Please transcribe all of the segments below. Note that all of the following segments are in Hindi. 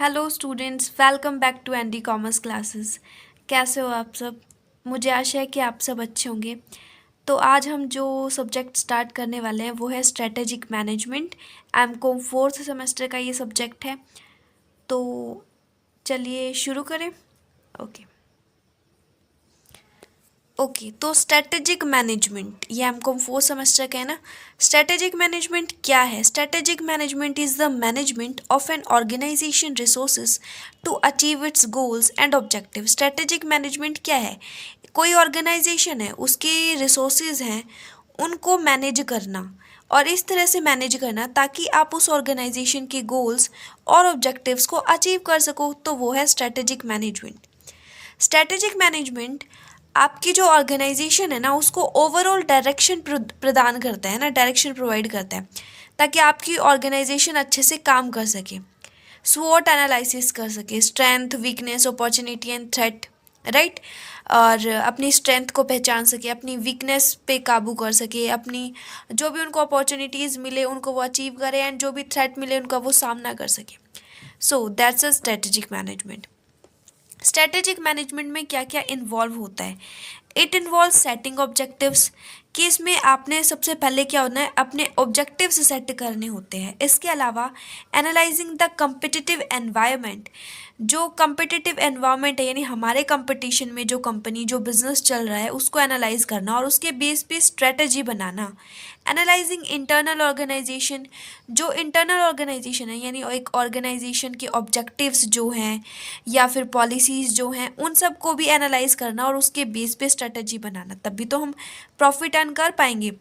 Hello students, welcome back to ND commerce classes. कैसे हो आप सब? मुझे आशा है कि आप सब अच्छे होंगे। तो आज हम जो सब्जेक्ट स्टार्ट करने वाले हैं वो है strategic management. MCom fourth semester का ये सब्जेक्ट है। तो चलिए शुरू करें। तो स्ट्रेटेजिक मैनेजमेंट ये एमकॉम फोर्थ सेमेस्टर का है ना। स्ट्रेटेजिक मैनेजमेंट क्या है? Strategic management is the management of an organisation resources to achieve its goals and objective. Strategic management क्या है? कोई ऑर्गेनाइजेशन है, उसके रिसोर्सेज हैं, उनको मैनेज करना और इस तरह से मैनेज करना ताकि आप उस ऑर्गेनाइजेशन के गोल्स और ऑब्जेक्टिव्स को अचीव कर सको, तो वो है स्ट्रेटेजिक मैनेजमेंट। स्ट्रेटेजिक मैनेजमेंट आपकी जो ऑर्गेनाइजेशन है ना उसको ओवरऑल डायरेक्शन प्रदान करता है ना, डायरेक्शन प्रोवाइड करता है ताकि आपकी ऑर्गेनाइजेशन अच्छे से काम कर सके, स्वॉट एनालिसिस कर सके, strength, weakness, opportunity and threat, right. और अपनी स्ट्रेंथ को पहचान सके, अपनी वीकनेस पे काबू कर सके, अपनी जो भी उनको अपॉर्चुनिटीज़ मिले उनको वो अचीव करे एंड जो भी थ्रेट मिले उनका वो सामना कर सके। So that's a strategic management. Strategic management में क्या क्या इन्वॉल्व होता है? इट इन्वॉल्व सेटिंग ऑब्जेक्टिव्स, कि इसमें आपने सबसे पहले क्या होना है, अपने ऑब्जेक्टिव्स सेट करने होते हैं। इसके अलावा एनालाइजिंग द कम्पिटिटिव एनवायरनमेंट, जो कम्पिटिटिव एनवायरनमेंट है यानी हमारे कंपटीशन में जो कंपनी जो बिजनेस चल रहा है उसको एनालाइज करना और उसके बेस पे स्ट्रेटजी बनाना। एनालाइजिंग इंटरनल ऑर्गेनाइजेशन, जो इंटरनल ऑर्गेनाइजेशन है यानी एक ऑर्गेनाइजेशन के ऑब्जेक्टिव्स जो हैं या फिर पॉलिसीज़ जो हैं उन सब को भी एनालाइज करना और उसके बेस पे स्ट्रेटजी बनाना, तभी तो हम प्रॉफिट अर्न कर पाएंगे।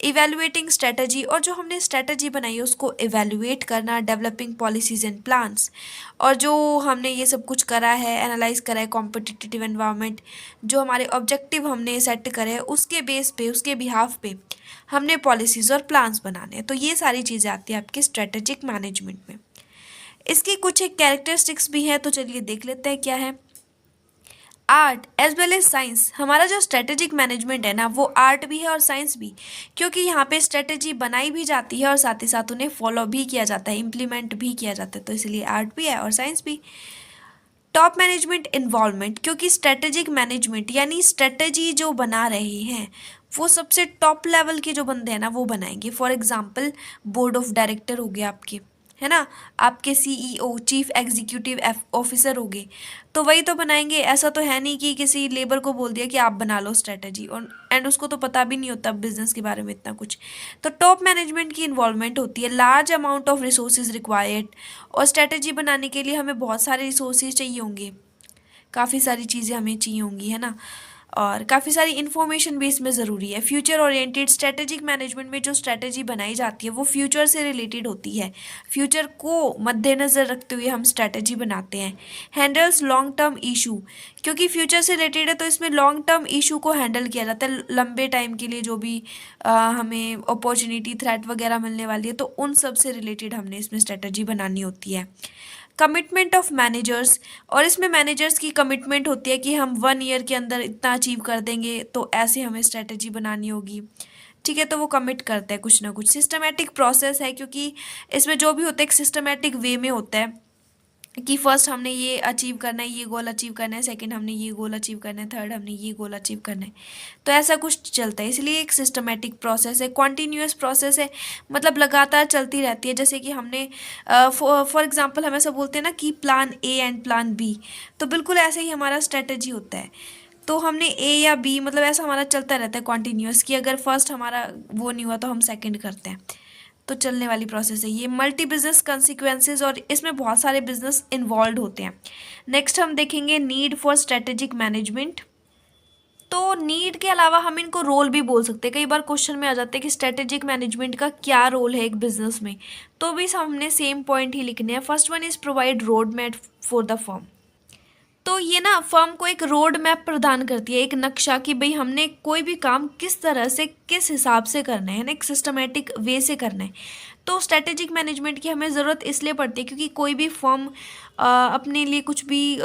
इवेलुएटिंग स्ट्रेटजी, और जो हमने स्ट्रेटजी बनाई है उसको इवेलुएट करना। डेवलपिंग पॉलिसीज एंड प्लान्स, और जो हमने ये सब कुछ करा है, एनालाइज करा है कॉम्पिटिटिव एनवायरनमेंट, जो हमारे ऑब्जेक्टिव हमने सेट करे हैं उसके बेस पे, उसके बिहाफ पे हमने पॉलिसीज़ और प्लान्स बनाने हैं। तो ये सारी चीज़ें आती हैं आपके स्ट्रेटेजिक मैनेजमेंट में। इसकी कुछ एक कैरेक्टरिस्टिक्स भी हैं, तो चलिए देख लेते हैं क्या है। Art as well as science, हमारा जो स्ट्रेटेजिक मैनेजमेंट है ना वो आर्ट भी है और साइंस भी, क्योंकि यहाँ पे स्ट्रेटेजी बनाई भी जाती है और साथ ही साथ उन्हें फॉलो भी किया जाता है, इम्प्लीमेंट भी किया जाता है, तो इसलिए आर्ट भी है और साइंस भी। टॉप मैनेजमेंट इन्वॉल्वमेंट, क्योंकि स्ट्रेटेजिक मैनेजमेंट यानी स्ट्रेटेजी जो बना रहे हैं वो सबसे टॉप लेवल के जो बंदे हैं ना वो बनाएंगे। For example board of director हो गए आपके, है ना, आपके सीईओ चीफ एग्जीक्यूटिव ऑफिसर हो गए, तो वही तो बनाएंगे। ऐसा तो है नहीं कि किसी लेबर को बोल दिया कि आप बना लो स्ट्रेटेजी, और एंड उसको तो पता भी नहीं होता बिजनेस के बारे में इतना कुछ। तो टॉप मैनेजमेंट की इन्वॉल्वमेंट होती है, large amount of resources required, और स्ट्रेटेजी बनाने के लिए हमें बहुत सारे रिसोर्सेज चाहिए होंगे, काफ़ी सारी चीज़ें हमें चाहिए होंगी, है ना, और काफ़ी सारी इन्फॉर्मेशन भी इसमें ज़रूरी है। फ्यूचर ओरिएंटेड, स्ट्रेटेजिक मैनेजमेंट में जो स्ट्रेटेजी बनाई जाती है वो फ्यूचर से रिलेटेड होती है, फ्यूचर को मद्देनज़र रखते हुए हम स्ट्रेटेजी बनाते हैं। हैंडल्स लॉन्ग टर्म इशू, क्योंकि फ्यूचर से रिलेटेड है तो इसमें लॉन्ग टर्म इशू को हैंडल किया जाता है, लंबे टाइम के लिए जो भी हमें अपॉर्चुनिटी थ्रेट वगैरह मिलने वाली है तो उन सब से रिलेटेड हमने इसमें स्ट्रेटेजी बनानी होती है। कमिटमेंट ऑफ मैनेजर्स, और इसमें मैनेजर्स की कमिटमेंट होती है कि हम 1 ईयर के अंदर इतना अचीव कर देंगे, तो ऐसे हमें स्ट्रेटजी बनानी होगी, ठीक है, तो वो कमिट करते हैं कुछ ना कुछ। सिस्टमेटिक प्रोसेस है, क्योंकि इसमें जो भी होता है एक सिस्टमेटिक वे में होता है कि फर्स्ट हमने ये अचीव करना है, ये गोल अचीव करना है, सेकंड हमने ये गोल अचीव करना है, थर्ड हमने ये गोल अचीव करना है, तो ऐसा कुछ चलता है, इसलिए एक सिस्टमेटिक प्रोसेस है, कॉन्टीन्यूअस प्रोसेस है, मतलब लगातार चलती रहती है। जैसे कि हमने फॉर एग्जांपल हम ऐसा बोलते हैं ना कि plan A and plan B, तो बिल्कुल ऐसे ही हमारा स्ट्रेटजी होता है। तो हमने ए या बी, मतलब ऐसा हमारा चलता रहता है कॉन्टीन्यूअस, कि अगर फर्स्ट हमारा वो नहीं हुआ तो हम सेकंड करते हैं, तो चलने वाली प्रोसेस है ये। मल्टी बिजनेस कंसिक्वेंसेज, और इसमें बहुत सारे बिजनेस इन्वॉल्व होते हैं। नेक्स्ट हम देखेंगे नीड फॉर स्ट्रेटेजिक मैनेजमेंट। तो नीड के अलावा हम इनको रोल भी बोल सकते हैं, कई बार क्वेश्चन में आ जाते हैं कि स्ट्रेटेजिक मैनेजमेंट का क्या रोल है एक बिजनेस में, तो भी हमने सेम पॉइंट ही लिखने हैं। First one is provide road map for the firm, तो ये ना फर्म को एक रोड मैप प्रदान करती है, एक नक्शा, कि भाई हमने कोई भी काम किस तरह से किस हिसाब से करना है ना, एक सिस्टमेटिक वे से करना है। तो स्ट्रेटेजिक मैनेजमेंट की हमें ज़रूरत इसलिए पड़ती है क्योंकि कोई भी फर्म अपने लिए कुछ भी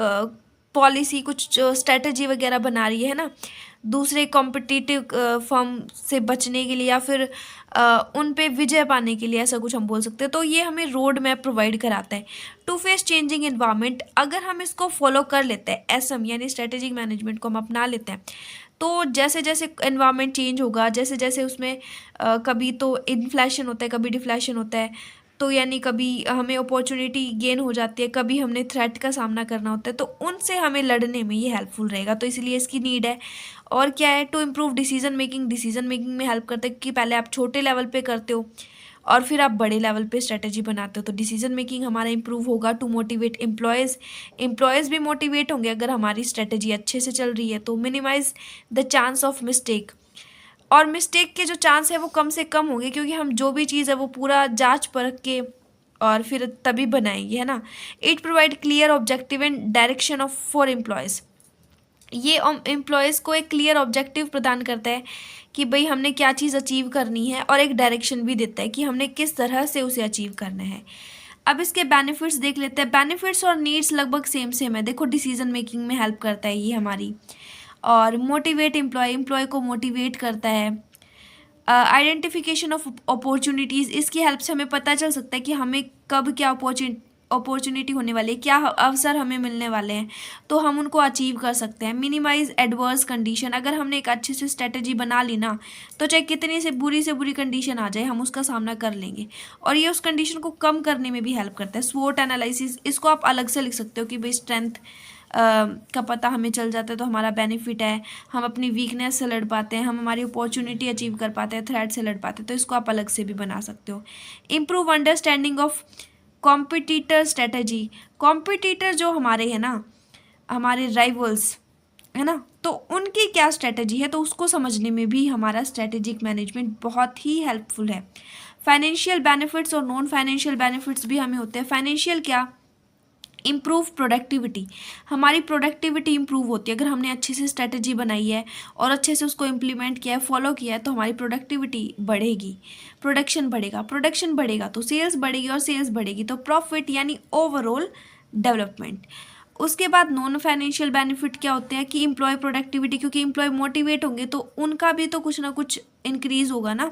पॉलिसी, कुछ स्ट्रेटजी वगैरह बना रही है ना, दूसरे कॉम्पिटिटिव फर्म से बचने के लिए या फिर उन पे विजय पाने के लिए, ऐसा कुछ हम बोल सकते हैं। तो ये हमें रोड मैप प्रोवाइड कराता है टू फेस चेंजिंग एनवायरनमेंट। अगर हम इसको फॉलो कर लेते हैं, एसएम यानी स्ट्रेटेजिक मैनेजमेंट को हम अपना लेते हैं, तो जैसे जैसे एनवायरनमेंट चेंज होगा, जैसे जैसे उसमें कभी तो इन्फ्लेशन होता है, कभी डिफ्लेशन होता है, तो यानी कभी हमें अपॉर्चुनिटी गेन हो जाती है, कभी हमने थ्रेट का सामना करना होता है, तो उनसे हमें लड़ने में ये हेल्पफुल रहेगा। तो इसलिए इसकी नीड है। और क्या है, टू इम्प्रूव डिसीजन मेकिंग में हेल्प करता है कि पहले आप छोटे लेवल पे करते हो और फिर आप बड़े लेवल पे स्ट्रेटेजी बनाते हो, तो डिसीजन मेकिंग हमारा इंप्रूव होगा। टू मोटिवेट एम्प्लॉयज़ भी मोटिवेट होंगे अगर हमारी स्ट्रेटेजी अच्छे से चल रही है। तो minimise the chance of mistake, और मिस्टेक के जो चांस है वो कम से कम होंगे, क्योंकि हम जो भी चीज़ है वो पूरा जांच परख के और फिर तभी बनाएंगे, है ना। It provide clear objective and direction of for employees. ये एम्प्लॉयज़ को एक क्लियर ऑब्जेक्टिव प्रदान करता है कि भाई हमने क्या चीज़ अचीव करनी है, और एक डायरेक्शन भी देता है कि हमने किस तरह से उसे अचीव करना है। अब इसके बेनिफिट्स देख लेते हैं। बेनिफिट्स और नीड्स लगभग सेम सेम है। देखो, डिसीजन मेकिंग में हेल्प करता है ये हमारी, और मोटिवेट एम्प्लॉय को मोटिवेट करता है। आइडेंटिफिकेशन ऑफ अपॉर्चुनिटीज़, इसकी हेल्प से हमें पता चल सकता है कि हमें कब क्या अपॉर्चुनिटी होने वाली है, क्या अवसर हमें मिलने वाले हैं, तो हम उनको अचीव कर सकते हैं। मिनिमाइज एडवर्स कंडीशन, अगर हमने एक अच्छी सी स्ट्रेटजी बना ली ना, तो चाहे कितनी से बुरी कंडीशन आ जाए, हम उसका सामना कर लेंगे, और ये उस कंडीशन को कम करने में भी हेल्प करता है। स्वोट एनालिसिस, इसको आप अलग से लिख सकते हो कि भाई स्ट्रेंथ का पता हमें चल जाता है तो हमारा बेनिफिट है, हम अपनी वीकनेस से लड़ पाते हैं, हम हमारी अपॉर्चुनिटी अचीव कर पाते हैं, थ्रेट से लड़ पाते हैं, तो इसको आप अलग से भी बना सकते हो। Improve understanding of competitor strategy, competitor जो हमारे हैं ना, हमारे राइवल्स है ना, तो उनकी क्या स्ट्रेटजी है, तो उसको समझने में भी हमारा स्ट्रेटेजिक मैनेजमेंट बहुत ही हेल्पफुल है। फाइनेंशियल बेनिफिट्स और नॉन फाइनेंशियल बेनिफिट्स भी हमें होते हैं। फाइनेंशियल क्या, इम्प्रूव प्रोडक्टिविटी, हमारी प्रोडक्टिविटी इंप्रूव होती है अगर हमने अच्छे से स्ट्रेटजी बनाई है और अच्छे से उसको इम्प्लीमेंट किया है, फॉलो किया है, तो हमारी प्रोडक्टिविटी बढ़ेगी, प्रोडक्शन बढ़ेगा तो सेल्स बढ़ेगी, और सेल्स बढ़ेगी तो प्रॉफिट यानी ओवरऑल डेवलपमेंट। उसके बाद नॉन फाइनेंशियल बेनिफिट क्या होते हैं कि एम्प्लॉय प्रोडक्टिविटी, क्योंकि एम्प्लॉय मोटिवेट होंगे तो उनका भी तो कुछ ना कुछ इंक्रीज होगा ना,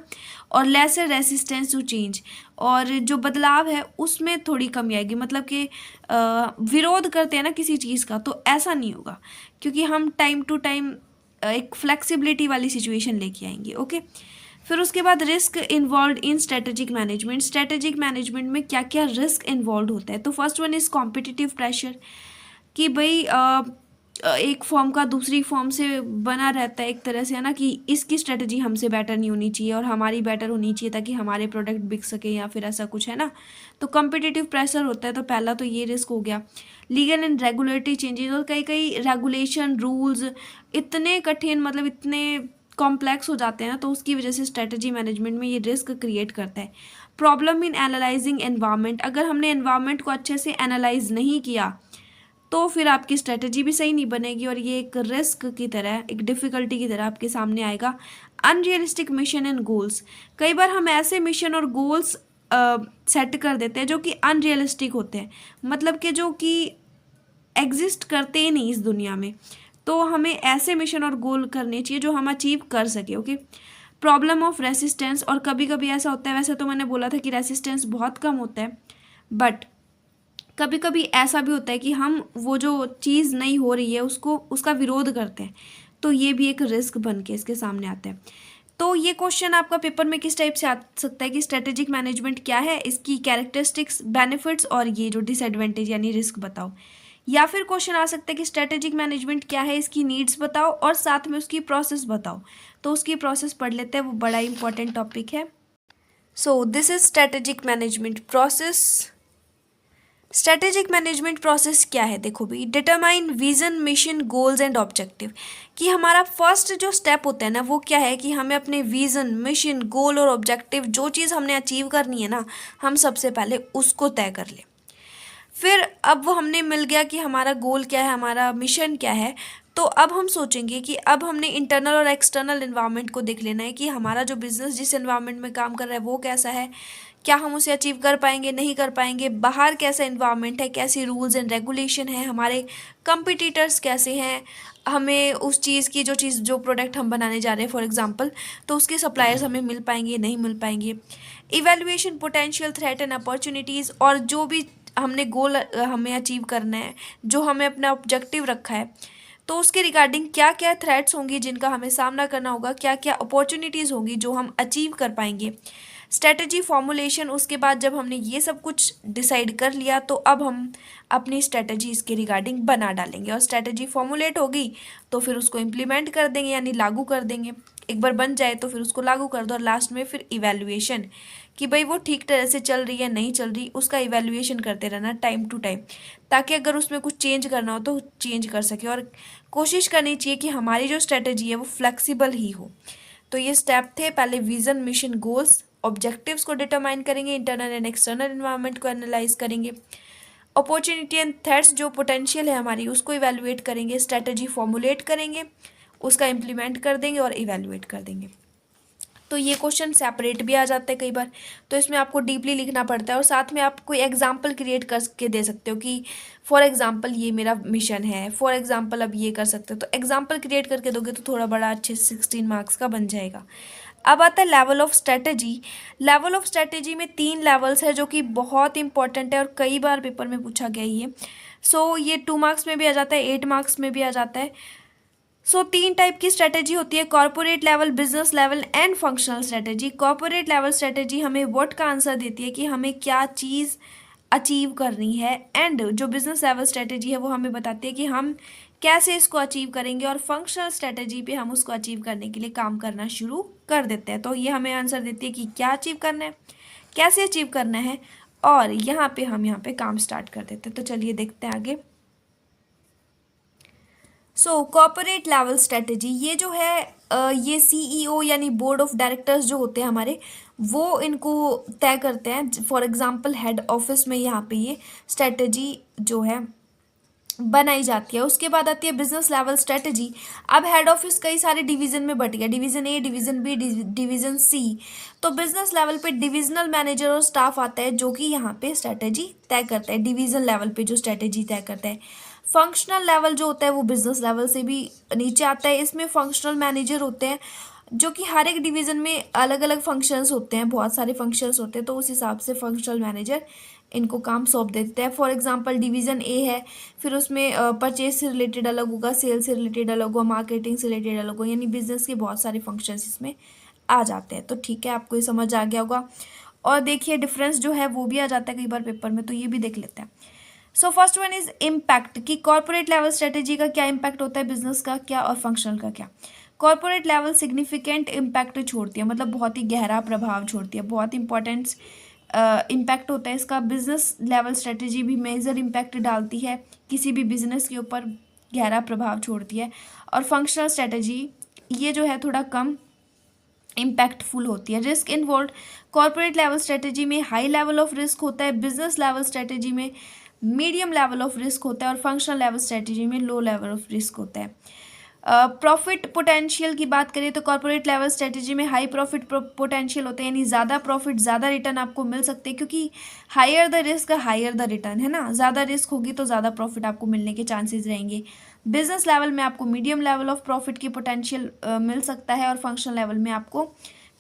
और लेसर रेसिस्टेंस टू चेंज, और जो बदलाव है उसमें थोड़ी कमी आएगी। मतलब कि विरोध करते हैं ना किसी चीज़ का, तो ऐसा नहीं होगा, क्योंकि हम टाइम टू टाइम एक फ्लेक्सिबिलिटी वाली सिचुएशन लेके आएंगे। ओके, फिर उसके बाद risk involve in strategic management. Strategic management में क्या क्या रिस्क इन्वॉल्व होता है, तो first one is competitive pressure, कि भाई एक फॉर्म का दूसरी फॉर्म से बना रहता है एक तरह से, है ना, कि इसकी स्ट्रेटजी हमसे बेटर नहीं होनी चाहिए और हमारी बेटर होनी चाहिए ताकि हमारे प्रोडक्ट बिक सके, या फिर ऐसा कुछ, है ना। तो कॉम्पिटिटिव प्रेशर होता है, तो पहला तो ये रिस्क हो गया। लीगल एंड रेगुलेटरी चेंजेस, और कई कई रेगुलेशन रूल्स इतने कठिन, मतलब इतने कॉम्प्लेक्स हो जाते हैं ना, तो उसकी वजह से स्ट्रेटजी मैनेजमेंट में ये रिस्क क्रिएट करता है। प्रॉब्लम इन एनालाइजिंग एनवायरनमेंट, अगर हमने एनवायरनमेंट को अच्छे से एनालाइज नहीं किया तो फिर आपकी स्ट्रेटजी भी सही नहीं बनेगी, और ये एक रिस्क की तरह, एक डिफ़िकल्टी की तरह आपके सामने आएगा। अनरियलिस्टिक मिशन एंड गोल्स, कई बार हम ऐसे मिशन और गोल्स सेट कर देते हैं जो कि अनरियलिस्टिक होते हैं, मतलब कि जो कि एग्जिस्ट करते ही नहीं इस दुनिया में, तो हमें ऐसे मिशन और गोल करने चाहिए जो हम अचीव कर सके। ओके, प्रॉब्लम ऑफ रेसिस्टेंस, और कभी कभी ऐसा होता है, वैसे तो मैंने बोला था कि रेसिस्टेंस बहुत कम होता है, बट कभी कभी ऐसा भी होता है कि हम वो जो चीज़ नहीं हो रही है उसका विरोध करते हैं, तो ये भी एक रिस्क बन के इसके सामने आता है। तो ये क्वेश्चन आपका पेपर में किस टाइप से आ सकता है कि स्ट्रेटेजिक मैनेजमेंट क्या है, इसकी कैरेक्टरिस्टिक्स, बेनिफिट्स और ये जो डिसएडवांटेज यानी रिस्क बताओ। या फिर क्वेश्चन आ सकता है कि स्ट्रेटेजिक मैनेजमेंट क्या है, इसकी नीड्स बताओ और साथ में उसकी प्रोसेस बताओ। तो उसकी प्रोसेस पढ़ लेते हैं, वो बड़ा इंपॉर्टेंट टॉपिक है। So this is strategic management process. Strategic management process क्या है, देखो भी, determine vision, mission, goals and objective, कि हमारा फर्स्ट जो स्टेप होता है ना, वो क्या है कि हमें अपने विजन, मिशन, गोल और ऑब्जेक्टिव, जो चीज़ हमने अचीव करनी है ना, हम सबसे पहले उसको तय कर लें। फिर अब वो हमने मिल गया कि हमारा गोल क्या है, हमारा मिशन क्या है, तो अब हम सोचेंगे कि अब हमने इंटरनल और एक्सटर्नल एनवायरनमेंट को देख लेना है कि हमारा जो बिजनेस जिस एनवायरनमेंट में काम कर रहा है वो कैसा है, क्या हम उसे अचीव कर पाएंगे नहीं कर पाएंगे, बाहर कैसा एनवायरनमेंट है, कैसी रूल्स एंड रेगुलेशन है, हमारे कंपिटिटर्स कैसे हैं, हमें उस चीज़ की जो प्रोडक्ट हम बनाने जा रहे हैं फॉर एग्जांपल, तो उसके सप्लायर्स हमें मिल पाएंगे नहीं मिल पाएंगे, evaluation potential threat and opportunities, और जो भी हमने गोल हमें अचीव करना है, जो हमें अपना ऑब्जेक्टिव रखा है, तो उसके रिगार्डिंग क्या क्या थ्रेट्स होंगी जिनका हमें सामना करना होगा, क्या क्या अपॉर्चुनिटीज़ होंगी जो हम अचीव कर पाएंगे, स्ट्रेटजी फॉर्मुलेशन। उसके बाद जब हमने ये सब कुछ डिसाइड कर लिया तो अब हम अपनी स्ट्रेटजी इसके रिगार्डिंग बना डालेंगे, और स्ट्रेटजी फॉर्मुलेट होगी तो फिर उसको इम्प्लीमेंट कर देंगे यानी लागू कर देंगे, एक बार बन जाए तो फिर उसको लागू कर दो, और लास्ट में फिर इवैल्यूएशन कि भाई वो ठीक तरह से चल रही है नहीं चल रही, उसका इवैल्यूएशन करते रहना टाइम टू टाइम, ताकि अगर उसमें कुछ चेंज करना हो तो चेंज कर सके, और कोशिश करनी चाहिए कि हमारी जो स्ट्रेटजी है वो फ्लेक्सिबल ही हो। तो ये स्टेप थे, पहले विजन मिशन गोल्स ऑब्जेक्टिव्स को डिटरमाइन करेंगे, इंटरनल एंड एक्सटर्नल एनवायरनमेंट को एनालाइज करेंगे, अपॉर्चुनिटी एंड थ्रेट्स जो पोटेंशियल है हमारी उसको इवैल्यूएट करेंगे, स्ट्रेटजी फॉर्मुलेट करेंगे, उसका इम्प्लीमेंट कर देंगे और इवैल्यूएट कर देंगे। तो ये क्वेश्चन सेपरेट भी आ जाते हैं कई बार, तो इसमें आपको डीपली लिखना पड़ता है, और साथ में आप कोई एग्जाम्पल क्रिएट करके दे सकते हो कि फॉर एग्जाम्पल ये मेरा मिशन है, फॉर एग्जाम्पल अब ये कर सकते हो, तो एग्जाम्पल क्रिएट करके दोगे तो थोड़ा बड़ा अच्छे 16 मार्क्स का बन जाएगा। अब आता है level of strategy. Level of strategy में 3 लेवल्स है जो कि बहुत इंपॉर्टेंट है और कई बार पेपर में पूछा गया ये। ये 2 मार्क्स में भी आ जाता है, 8 मार्क्स में भी आ जाता है। 3 टाइप की स्ट्रेटजी होती है, corporate level, business level and functional strategy. Corporate level strategy हमें व्हाट का आंसर देती है कि हमें क्या चीज़ अचीव करनी है, एंड जो बिजनेस लेवल स्ट्रेटजी है वो हमें बताती है कि हम कैसे इसको अचीव करेंगे, और फंक्शनल स्ट्रेटजी पे हम उसको अचीव करने के लिए काम करना शुरू कर देते हैं। तो ये हमें आंसर देती है कि क्या अचीव करना है, कैसे अचीव करना है, और यहाँ पे काम स्टार्ट कर देते हैं। तो चलिए देखते हैं आगे। कॉर्पोरेट लेवल स्ट्रेटजी ये जो है ये सीईओ यानी बोर्ड ऑफ डायरेक्टर्स जो होते हैं हमारे, वो इनको तय करते हैं। फॉर एग्जांपल हेड ऑफिस में यहाँ पे ये स्ट्रेटजी जो है बनाई जाती है। उसके बाद आती है बिजनेस लेवल स्ट्रेटजी। अब हेड ऑफिस कई सारे डिवीजन में बट गया, division A, division B, division C. तो बिजनेस लेवल पे डिविजनल मैनेजर और स्टाफ आता है जो कि यहाँ पे स्ट्रेटजी तय करता है, डिवीजन लेवल पे जो स्ट्रेटजी तय करता है। फंक्शनल लेवल जो होता है वो बिजनेस लेवल से भी नीचे आता है। इसमें फंक्शनल मैनेजर होते हैं जो कि हर एक डिवीज़न में अलग अलग फंक्शंस होते हैं, बहुत सारे फंक्शंस होते हैं, तो उस हिसाब से फंक्शनल मैनेजर इनको काम सौंप देते हैं। फॉर एग्जांपल डिवीज़न ए है, फिर उसमें परचेज से रिलेटेड अलग होगा, सेल से रिलेटेड अलग होगा, मार्केटिंग से रिलेटेड अलग होगा, यानी बिजनेस के बहुत सारे फंक्शंस इसमें आ जाते हैं। तो ठीक है, आपको ये समझ आ गया होगा। और देखिए डिफरेंस जो है वो भी आ जाता है कई बार पेपर में, तो ये भी देख लेते हैं। फर्स्ट वन इज इम्पैक्ट, कि कॉर्पोरेट लेवल स्ट्रेटेजी का क्या इम्पैक्ट होता है, बिजनेस का क्या और फंक्शनल का क्या। कॉर्पोरेट लेवल सिग्निफिकेंट इम्पैक्ट छोड़ती है, मतलब बहुत ही गहरा प्रभाव छोड़ती है, बहुत इंपॉर्टेंट इम्पैक्ट होता है इसका। बिजनेस लेवल स्ट्रेटेजी भी मेजर इम्पैक्ट डालती है, किसी भी बिजनेस के ऊपर गहरा प्रभाव छोड़ती है। और फंक्शनल स्ट्रेटेजी ये जो है थोड़ा कम इम्पैक्टफुल होती है। Risk involve, corporate level strategy में हाई लेवल ऑफ रिस्क होता है, बिजनेस लेवल स्ट्रेटेजी में मीडियम लेवल ऑफ रिस्क होता है, और फंक्शनल लेवल स्ट्रेटेजी में लो लेवल ऑफ रिस्क होता है। प्रॉफिट पोटेंशियल की बात करें तो कॉर्पोरेट लेवल स्ट्रेटेजी में हाई प्रॉफिट पोटेंशियल होता है, यानी ज़्यादा प्रॉफिट ज़्यादा रिटर्न आपको मिल सकते हैं, क्योंकि higher the risk higher the return है ना, ज़्यादा रिस्क होगी तो ज़्यादा प्रॉफिट आपको मिलने के चांसेस रहेंगे। बिजनेस लेवल में आपको मीडियम लेवल ऑफ प्रॉफिट की पोटेंशियल मिल सकता है, और फंक्शनल लेवल में आपको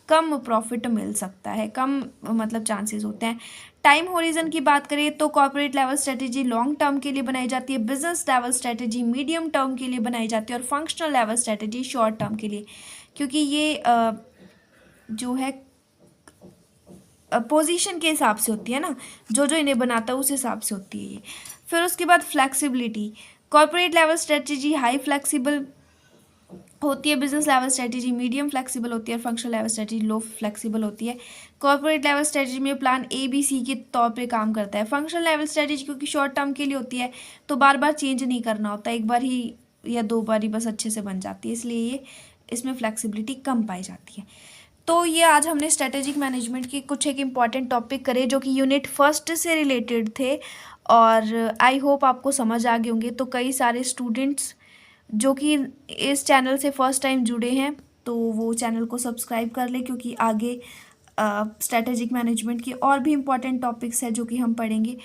कम प्रॉफिट मिल सकता है, कम मतलब चांसेस होते हैं। टाइम होरिजन की बात करें तो corporate level strategy long term के लिए बनाई जाती है, business level strategy medium term के लिए बनाई जाती है, और functional level strategy short term के लिए, क्योंकि ये जो है पोजीशन के हिसाब से होती है ना, जो जो इन्हें बनाता है उस हिसाब से होती है ये। फिर उसके बाद flexibility, corporate level strategy high flexible होती है, business level strategy medium flexible होती है, फंक्शनल लेवल स्ट्रेटेजी लो फ्लेक्सिबल होती है। कॉर्पोरेट लेवल स्ट्रेटेजी में प्लान ABC के तौर पे काम करता है। फंक्शनल लेवल स्ट्रेटेजी क्योंकि शॉर्ट टर्म के लिए होती है तो बार बार चेंज नहीं करना होता, एक बार ही या 2 बार ही बस अच्छे से बन जाती है, इसलिए ये इसमें फ्लेक्सिबिलिटी कम पाई जाती है। तो ये आज हमने स्ट्रेटेजिक मैनेजमेंट के कुछ एक इम्पॉर्टेंट टॉपिक करे जो कि यूनिट 1 से रिलेटेड थे, और आई होप आपको समझ आ गए होंगे। तो कई सारे स्टूडेंट्स जो कि इस चैनल से फर्स्ट टाइम जुड़े हैं तो वो चैनल को सब्सक्राइब कर ले, क्योंकि आगे स्ट्रैटेजिक मैनेजमेंट की और भी इम्पॉर्टेंट टॉपिक्स है जो कि हम पढ़ेंगे।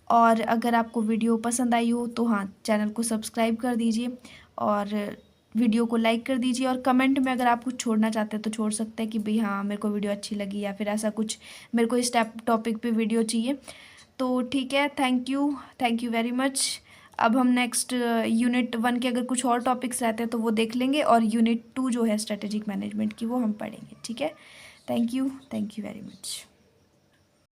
और अगर आपको वीडियो पसंद आई हो तो हाँ, चैनल को सब्सक्राइब कर दीजिए और वीडियो को लाइक कर दीजिए। और कमेंट में अगर आप कुछ छोड़ना चाहते हैं तो छोड़ सकते हैं कि भाई हाँ मेरे को वीडियो अच्छी लगी, या फिर ऐसा कुछ मेरे को इस टॉपिक पे वीडियो चाहिए। तो ठीक है, थैंक यू वेरी मच। अब हम नेक्स्ट यूनिट 1 के अगर कुछ और टॉपिक्स रहते हैं तो वो देख लेंगे, और यूनिट 2 जो है स्ट्रेटेजिक मैनेजमेंट की वो हम पढ़ेंगे। ठीक है, थैंक यू वेरी मच।